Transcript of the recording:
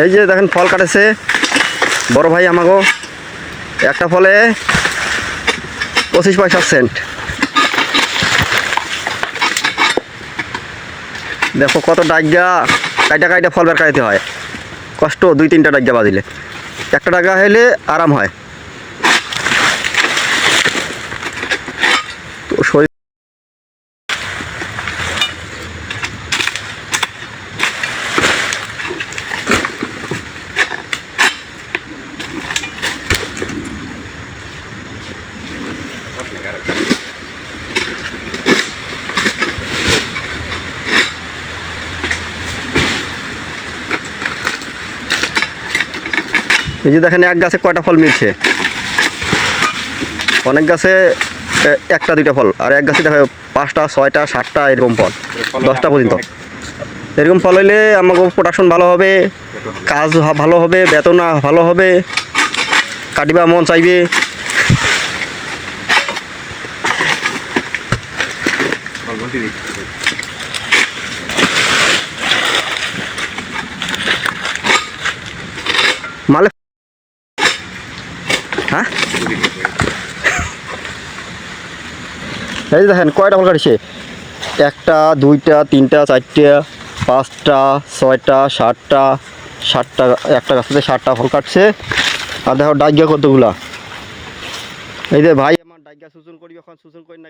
এই যে দেখেন ফল কাটেছে বড় ভাই আমাগো, একটা ফলে 25 পয়সা সেন্ট। দেখো কত ডাইগা কাইটা কাইটা ফল বের কাইতে হয়, কষ্ট 2-3টা ডাইগা বাজিলে, একটা ডাইগা হইলে আরাম হয়। তো এই যে দেখেন এক গাছে কয়টা ফল মিলছে, অনেক গাছে একটা দুইটা ফল, আর এক গাছে দেখো 5টা 6টা 7টা এরকম ফল, 10টা পর্যন্ত। এরকম ফল হইলে আমাকে প্রোডাকশন ভালো হবে, কাজ ভালো হবে, বেতন ভালো হবে, কাটিবা মন চাইবে। মালে হ্যাঁ এই যে দেখেন কয়টা ফল কাটিছে, 1টা 2টা 3টা 4টা 5টা 6টা 7টা একটা গাছ থেকে 7টা ফল কাটছে। আর দেখো ডাইগা কতগুলা। এই যে ভাই আমার ডাইগা সুজন করি, এখন সুজন করি না।